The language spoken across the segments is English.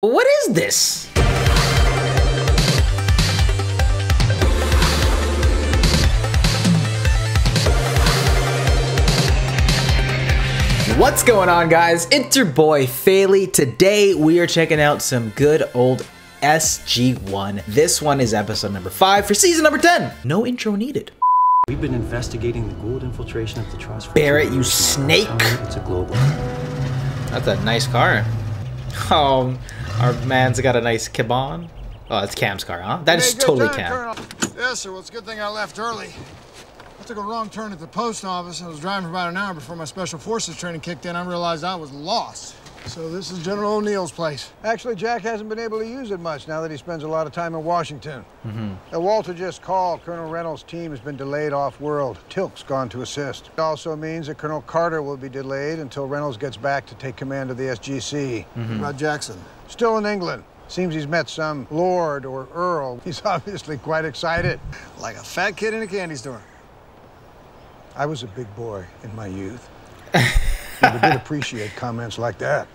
What is this? What's going on, guys? It's your boy FailWhale. Today we are checking out some good old SG-1. This one is episode number 5 for season number 10. No intro needed. We've been investigating the gold infiltration of the Trust. Barrett, you snake! It's a global. That's a nice car. Oh, our man's got a nice Kibon. Oh, it's Cam's car, huh? That is totally Cam. Colonel. Yes, sir. Well, it's a good thing I left early. I took a wrong turn at the post office. I was driving for about an hour before my special forces training kicked in. I realized I was lost. So this is General O'Neill's place. Actually, Jack hasn't been able to use it much now that he spends a lot of time in Washington. Walter just called. Colonel Reynolds' team has been delayed off-world. Teal'c's gone to assist. It also means that Colonel Carter will be delayed until Reynolds gets back to take command of the SGC. What about Jackson? Still in England. Seems he's met some lord or earl. He's obviously quite excited. Like a fat kid in a candy store. I was a big boy in my youth. Never did appreciate comments like that.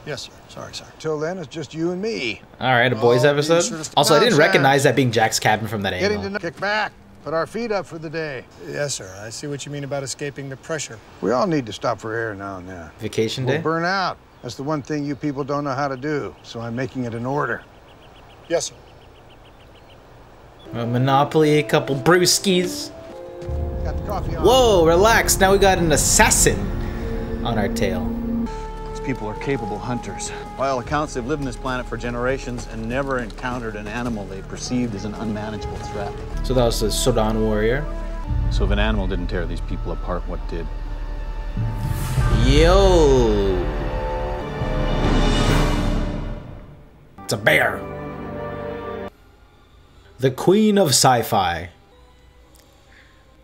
Yes, sir. Sorry, sir. Till then, it's just you and me. All right, a boys episode. Also, I didn't recognize that being Jack's cabin from that Getting angle. to kick back. Put our feet up for the day. Yes, sir. I see what you mean about escaping the pressure. We all need to stop for air now and then. Vacation We'll day? burn out. That's the one thing you people don't know how to do, so I'm making it an order. Yes, sir. A Monopoly, a couple brewskis. Got the coffee on. Whoa, relax. Now we got an assassin on our tail. These people are capable hunters. By all accounts, they've lived on this planet for generations and never encountered an animal they perceived as an unmanageable threat. So that was the Sudan warrior. So if an animal didn't tear these people apart, what did? Yo. It's a bear. The queen of sci-fi.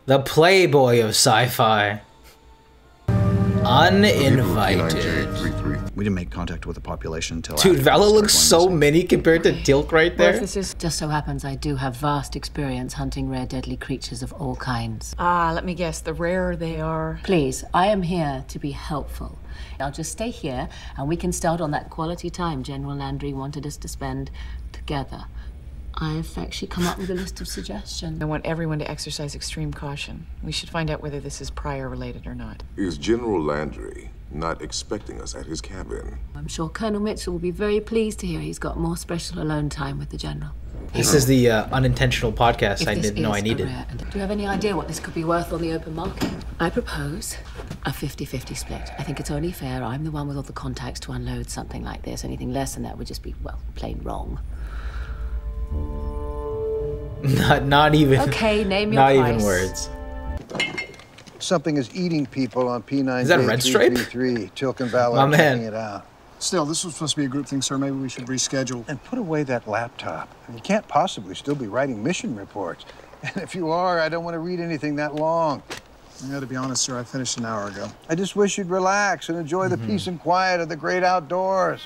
The playboy of sci-fi. Uninvited. We didn't make contact with the population until Dude, Vala looks so mini compared to Teal'c right there. Just so happens I do have vast experience hunting rare deadly creatures of all kinds. Let me guess, the rarer they are. Please, I am here to be helpful. I'll just stay here and we can start on that quality time General Landry wanted us to spend together. I've actually come up with a list of suggestions. I want everyone to exercise extreme caution. We should find out whether this is prior related or not. Is General Landry not expecting us at his cabin? I'm sure Colonel Mitchell will be very pleased to hear he's got more special alone time with the General. This is the unintentional podcast I didn't know I needed. Do you have any idea what this could be worth on the open market? I propose a 50-50 split. I think it's only fair. I'm the one with all the contacts to unload something like this. Anything less than that would just be, well, plain wrong. Not even. Okay, name your not price. even words. Something is eating people on P9. Is that a red stripe? Teal'c and Val My are man. checking it out. Still, this was supposed to be a group thing, sir. Maybe we should reschedule. And put away that laptop. You can't possibly still be writing mission reports. And if you are, I don't want to read anything that long. I gotta be honest, sir. I finished an hour ago. I just wish you'd relax and enjoy the peace and quiet of the great outdoors.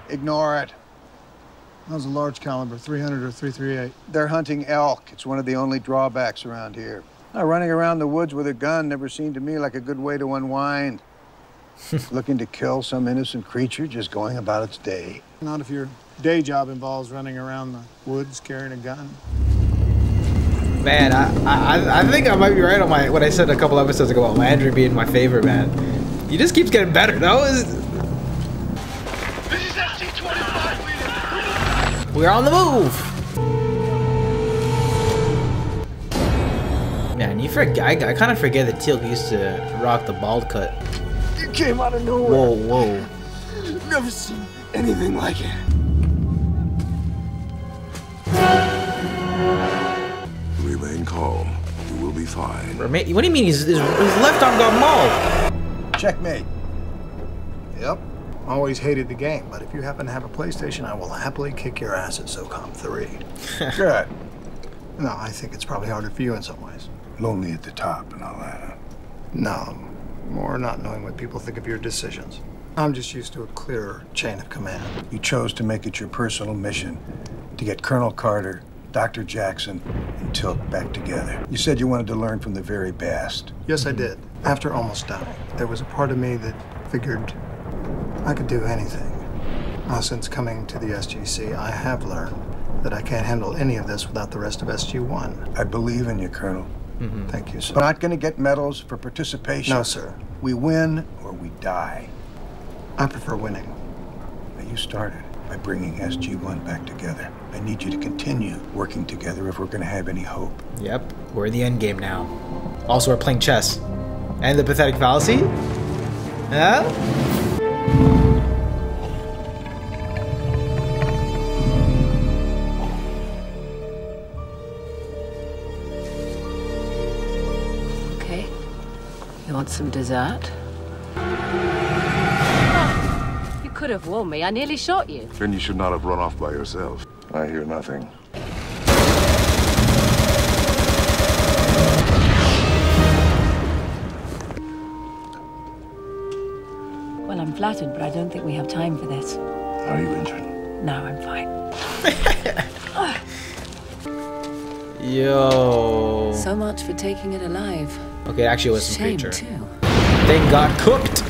Ignore it. That was a large caliber, 300 or 338. They're hunting elk. It's one of the only drawbacks around here. Now, running around the woods with a gun never seemed to me like a good way to unwind. Looking to kill some innocent creature just going about its day. Not if your day job involves running around the woods carrying a gun. Man, I think I might be right on what I said a couple episodes ago about Landry being my favorite, man. He just keeps getting better. We're on the move. Man, you forget. I kind of forget that Teal'c used to rock the bald cut. It came out of nowhere. Whoa. Never seen anything like it. Remain calm. You will be fine. What do you mean his left arm got mauled? Checkmate. Yep. Always hated the game, but if you happen to have a PlayStation, I will happily kick your ass at SOCOM 3. Good. No, I think it's probably harder for you in some ways. Lonely at the top and all that. No, more not knowing what people think of your decisions. I'm just used to a clearer chain of command. You chose to make it your personal mission to get Colonel Carter, Dr. Jackson, and Teal'c back together. You said you wanted to learn from the very best. Yes, I did. After almost dying, there was a part of me that figured I could do anything. Well, since coming to the SGC, I have learned that I can't handle any of this without the rest of SG-1. I believe in you, Colonel. Thank you, sir. We're not going to get medals for participation. No, sir. We win or we die. I prefer winning. Now, you started by bringing SG-1 back together. I need you to continue working together if we're going to have any hope. Yep, we're in the end game now. Also, we're playing chess. And the pathetic fallacy? Yeah? Okay. You want some dessert? You could have warned me. I nearly shot you. Then you should not have run off by yourself. I hear nothing. Well, I'm flattered, but I don't think we have time for this. Are you injured? No, I'm fine. Yo. So much for taking it alive. Okay, actually it was some Shame, creature. too. Thing got cooked.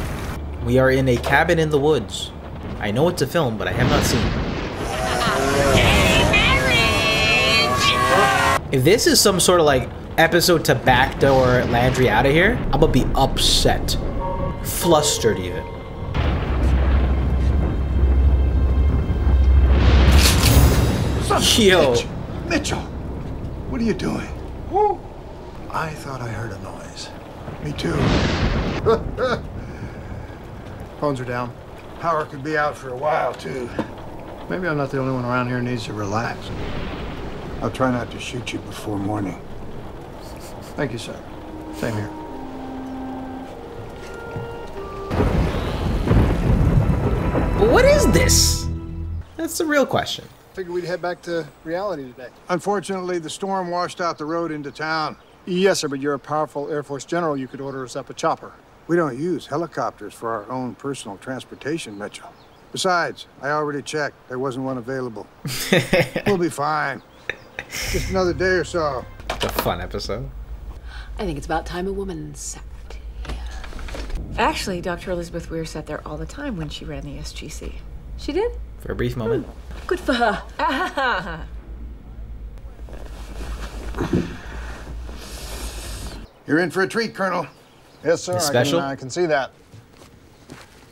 We are in a cabin in the woods. I know it's a film, but I have not seen it. If this is some sort of like episode to backdoor Landry out of here, I'm gonna be upset. Flustered even. Yo. Mitchell, what are you doing? I thought I heard a noise. Me too. Phones are down. Power could be out for a while, too. Maybe I'm not the only one around here who needs to relax. I'll try not to shoot you before morning. Thank you, sir. Same here. What is this? That's the real question. Figured we'd head back to reality today. Unfortunately, the storm washed out the road into town. Yes, sir, but you're a powerful Air Force general. You could order us up a chopper. We don't use helicopters for our own personal transportation, Mitchell. Besides, I already checked. There wasn't one available. We'll be fine. Just another day or so. It's a fun episode. I think it's about time a woman sat here. Actually, Dr. Elizabeth Weir sat there all the time when she ran the SGC. She did? For a brief moment. Good for her. You're in for a treat, Colonel. Yes, sir. Special? I can see that.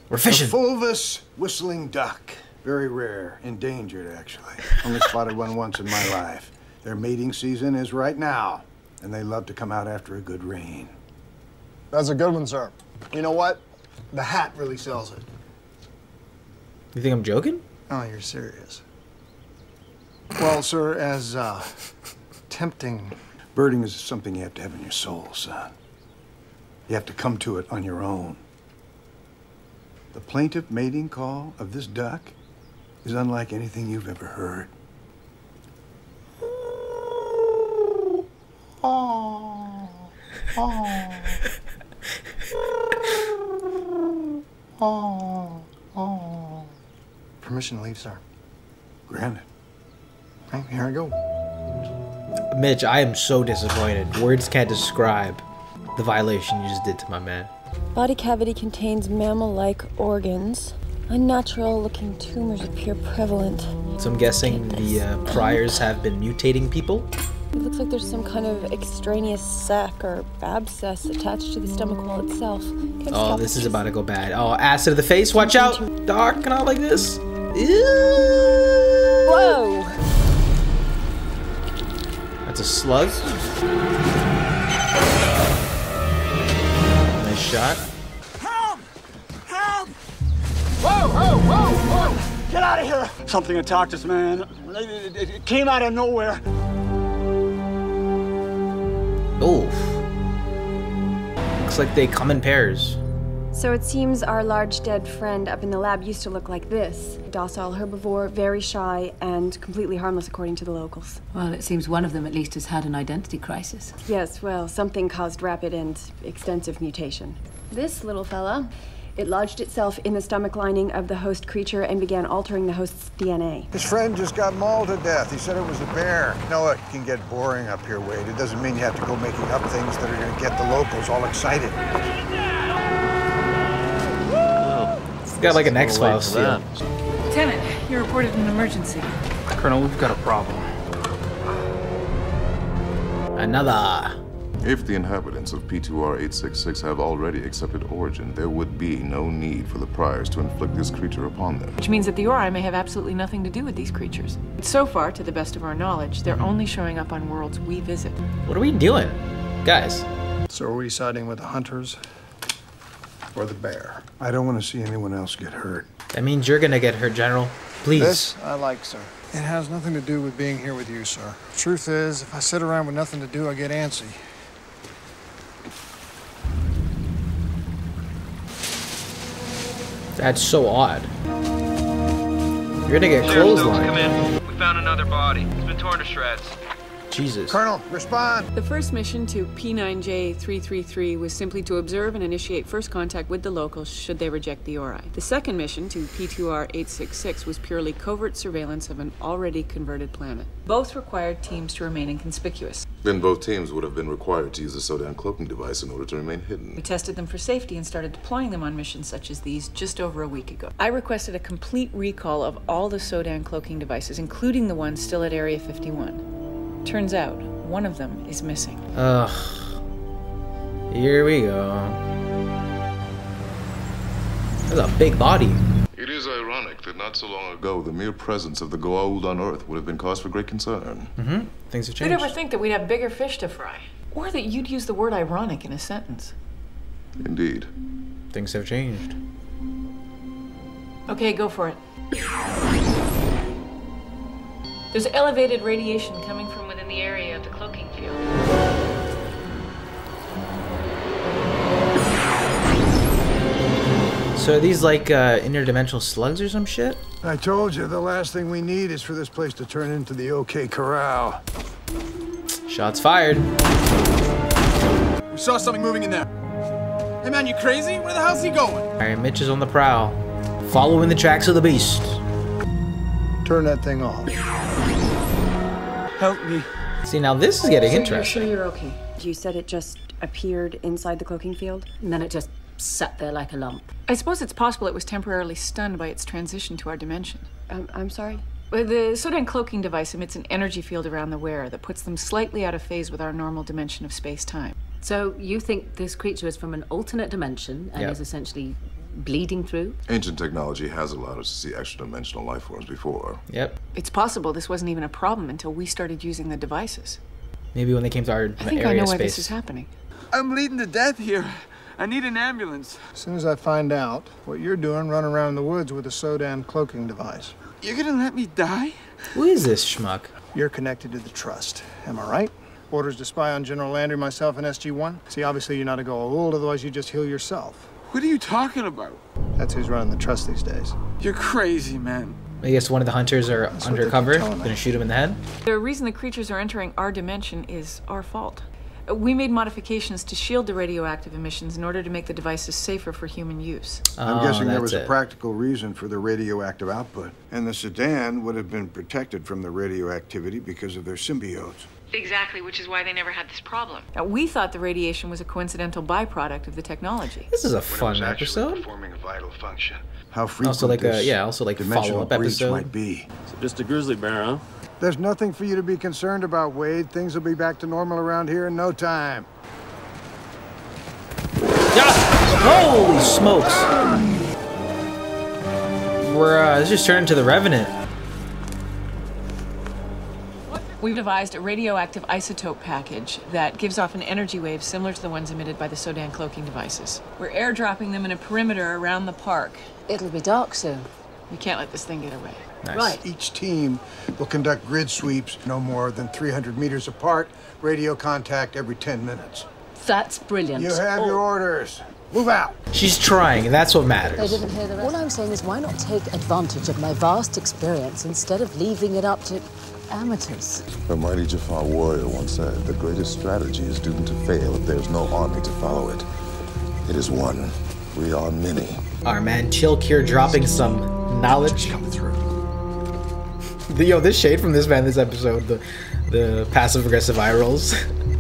We're The fishing. fulvous whistling duck. Very rare. Endangered, actually. Only spotted one once in my life. Their mating season is right now, and they love to come out after a good rain. That's a good one, sir. You know what? The hat really sells it. You think I'm joking? Oh, you're serious. Well, sir, as tempting. Birding is something you have to have in your soul, son. You have to come to it on your own. The plaintive mating call of this duck is unlike anything you've ever heard. Permission to leave, sir. Granted. Okay, here I go. Mitch, I am so disappointed. Words can't describe the violation you just did to my man. Body cavity contains mammal-like organs. Unnatural-looking tumors appear prevalent. So I'm guessing the priors have been mutating people? It looks like there's some kind of extraneous sac or abscess attached to the stomach wall itself. Oh, this is about to go bad. Oh, acid to the face. Watch out. Dark and all like this. Ew. Whoa! That's a slug. Nice shot. Help! Help! Whoa, whoa, whoa, whoa! Get out of here! Something attacked us, man. It came out of nowhere. Oof. Looks like they come in pairs. So it seems our large dead friend up in the lab used to look like this. Docile herbivore, very shy, and completely harmless according to the locals. Well, it seems one of them at least has had an identity crisis. Yes, well, something caused rapid and extensive mutation. This little fella, it lodged itself in the stomach lining of the host creature and began altering the host's DNA. His friend just got mauled to death. He said it was a bear. No, it can get boring up here, Wade. It doesn't mean you have to go making up things that are going to get the locals all excited. It's got like an X-Files feel. Lieutenant, you reported an emergency. Colonel, we've got a problem. Another. If the inhabitants of P2R-866 have already accepted origin, there would be no need for the Priors to inflict this creature upon them. Which means that the Ori may have absolutely nothing to do with these creatures. So far, to the best of our knowledge, they're only showing up on worlds we visit. What are we doing? Guys. So are we siding with the hunters or the bear? I don't want to see anyone else get hurt. That means you're gonna get hurt, General. Please. This I like, sir. It has nothing to do with being here with you, sir. Truth is, if I sit around with nothing to do, I get antsy. That's so odd. You're gonna get clotheslined. We found another body. It's been torn to shreds. Jesus. Colonel, respond! The first mission to P9J333 was simply to observe and initiate first contact with the locals should they reject the Ori. The second mission to P2R-866 was purely covert surveillance of an already converted planet. Both required teams to remain inconspicuous. Then both teams would have been required to use a Sodan cloaking device in order to remain hidden. We tested them for safety and started deploying them on missions such as these just over a week ago. I requested a complete recall of all the Sodan cloaking devices, including the ones still at Area 51. Turns out, one of them is missing. Ugh. Here we go. That's a big body. It is ironic that not so long ago, the mere presence of the Goa'uld on Earth would have been cause for great concern. Mm-hmm. Things have changed. Who'd ever think that we'd have bigger fish to fry? Or that you'd use the word ironic in a sentence? Indeed. Things have changed. Okay, go for it. There's elevated radiation coming from within the area of the cloaking field. So are these like interdimensional slugs or some shit? I told you, the last thing we need is for this place to turn into the OK Corral. Shots fired. We saw something moving in there. Hey man, you crazy? Where the hell's he going? Alright, Mitch is on the prowl. Following the tracks of the beast. Turn that thing off. Help me. See, now this is getting So interesting. You're sure you're okay? You said it just appeared inside the cloaking field? And then it just sat there like a lump. I suppose it's possible it was temporarily stunned by its transition to our dimension. I'm sorry? Well, the Sodan cloaking device emits an energy field around the wearer that puts them slightly out of phase with our normal dimension of space-time. So you think this creature is from an alternate dimension and is essentially bleeding through? Ancient technology has allowed us to see extra-dimensional life forms before. Yep. It's possible this wasn't even a problem until we started using the devices. Maybe when they came to our I think I know why this is happening. I'm bleeding to death here. I need an ambulance. As soon as I find out what you're doing running around in the woods with a Sodan cloaking device. You're gonna let me die? Who is this schmuck? You're connected to the Trust. Am I right? Orders to spy on General Landry, myself, and SG-1? See, obviously you're not a Goa'uld, otherwise you just heal yourself. What are you talking about? That's who's running the Trust these days. You're crazy, man. I guess one of the hunters are undercover. Gonna shoot him in the head. The reason the creatures are entering our dimension is our fault. We made modifications to shield the radioactive emissions in order to make the devices safer for human use. I'm guessing there was a practical reason for the radioactive output. And the Sodan would have been protected from the radioactivity because of their symbiotes. Exactly, which is why they never had this problem. Now, we thought the radiation was a coincidental byproduct of the technology. This is a fun episode. Performing a vital function. How frequent Also like this also like dimensional follow-up breach episode. might be. So just a grizzly bear, huh? There's nothing for you to be concerned about, Wade. Things will be back to normal around here in no time. Holy smokes! Let's just turn into the Revenant. We've devised a radioactive isotope package that gives off an energy wave similar to the ones emitted by the Sodan cloaking devices. We're airdropping them in a perimeter around the park. It'll be dark soon. We can't let this thing get away. Nice. Right. Each team will conduct grid sweeps no more than 300 meters apart, radio contact every 10 minutes. That's brilliant. You have your orders. Move out. She's trying, and that's what They matters. didn't hear the rest. All I'm saying is why not take advantage of my vast experience instead of leaving it up to amateurs? The mighty Jafar warrior once said, the greatest strategy is doomed to fail if there's no army to follow it. It is one. We are many. Our man Teal'c here dropping some knowledge. Come through. Yo, this shade from this man this episode, the passive-aggressive eye rolls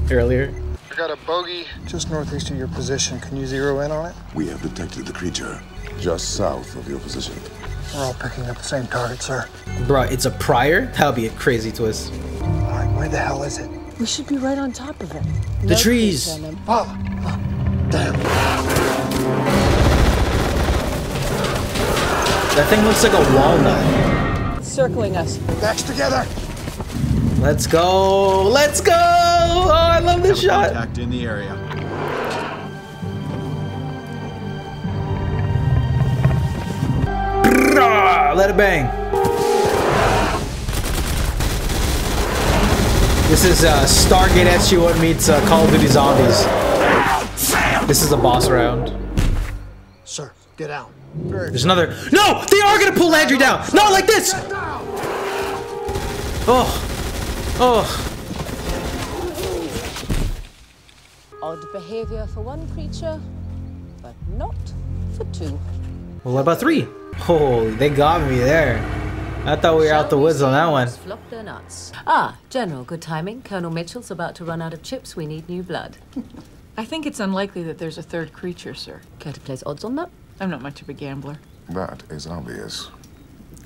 earlier. I got a bogey just northeast of your position. Can you zero in on it? We have detected the creature just south of your position. We're all picking up the same target, sir. Bruh, it's a prior? That would be a crazy twist. All right, where the hell is it? We should be right on top of it. The trees. Oh, damn. That thing looks like a walnut. Circling us. Backs together. Let's go. Let's go. Oh, I love this shot. Contact in the area. Let it bang. This is Stargate SG-1 meets Call of Duty Zombies. This is a boss round. Sir, get out. There's another. No! They are gonna pull Landry down! Not like this! Oh. Oh. Odd behavior for one creature, but not for two. Well, what about 3? Oh, they got me there. I thought we were out the woods on that one. Flop their nuts. Ah, General, good timing. Colonel Mitchell's about to run out of chips. We need new blood. I think it's unlikely that there's a third creature, sir. Care to place odds on that? I'm not much of a gambler. That is obvious.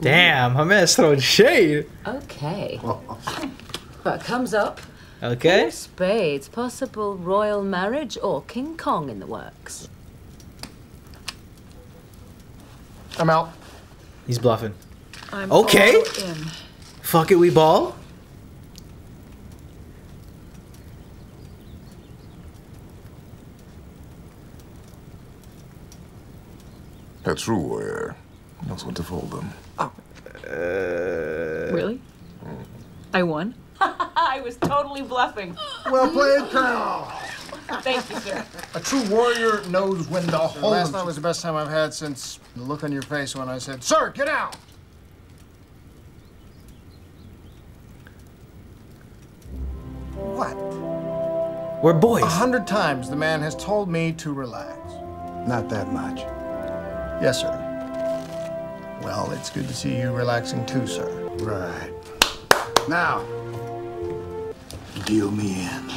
Damn, my man's throwing shade. Okay. But comes up. Okay. 4 spades, possible royal marriage or King Kong in the works. I'm out. He's bluffing. I'm okay. all in. Fuck it, we ball. A true warrior knows when to fold them. Really? I won? I was totally bluffing. Well played, Colonel. Thank you, sir. A true warrior knows when to hold. Last night was the best time I've had since the look on your face when I said, "Sir, get out!" What? We're boys. 100 times the man has told me to relax. Not that much. Yes, sir. Well, it's good to see you relaxing too, sir. Right. Now, deal me in.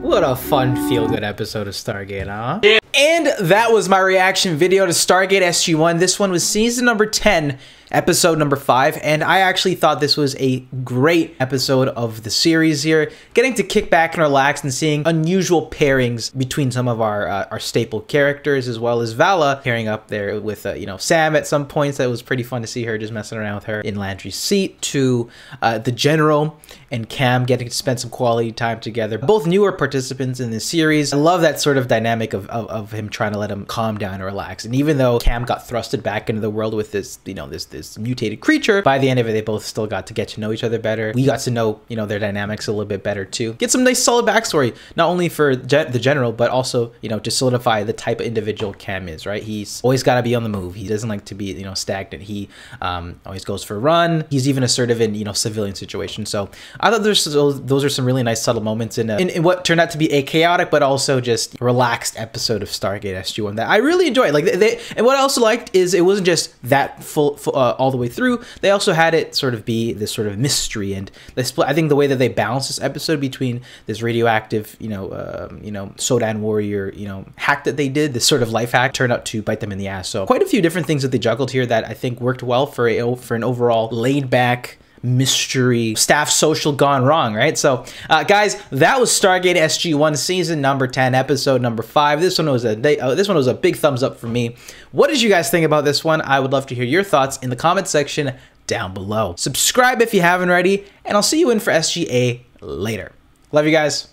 What a fun, feel-good episode of Stargate, huh? Yeah. And that was my reaction video to Stargate SG-1. This one was season number 10, episode number 5, and I actually thought this was a great episode of the series here. Getting to kick back and relax and seeing unusual pairings between some of our staple characters, as well as Vala pairing up there with, you know, Sam at some points. That was pretty fun to see her just messing around with her in Landry's seat, to the General and Cam getting to spend some quality time together. Both newer participants in this series. I love that sort of dynamic of him trying to let him calm down and relax. And even though Cam got thrusted back into the world with this, you know, this mutated creature, by the end of it, they both still got to get to know each other better. We got to know, you know, their dynamics a little bit better too. Get some nice solid backstory, not only for the General, but also, you know, to solidify the type of individual Cam is, right? He's always got to be on the move. He doesn't like to be, you know, stagnant. He always goes for a run. He's even assertive in, you know, civilian situations. So I thought those are some really nice subtle moments in what turned out to be a chaotic but also just relaxed episode of Stargate SG-1 that I really enjoyed. Like and what I also liked is it wasn't just that full all the way through. They also had it sort of be this sort of mystery, and they split. I think the way that they balanced this episode between this radioactive, you know, Sodan warrior, you know, hack that they did, this sort of life hack, turned out to bite them in the ass. So quite a few different things that they juggled here that I think worked well for an overall laid back mystery staff social gone wrong, right? So guys, that was Stargate SG-1 season number 10, episode number 5. This one was a big thumbs up for me. What did you guys think about this one? I would love to hear your thoughts in the comment section down below. Subscribe if you haven't already, and I'll see you in for SGA later. Love you guys.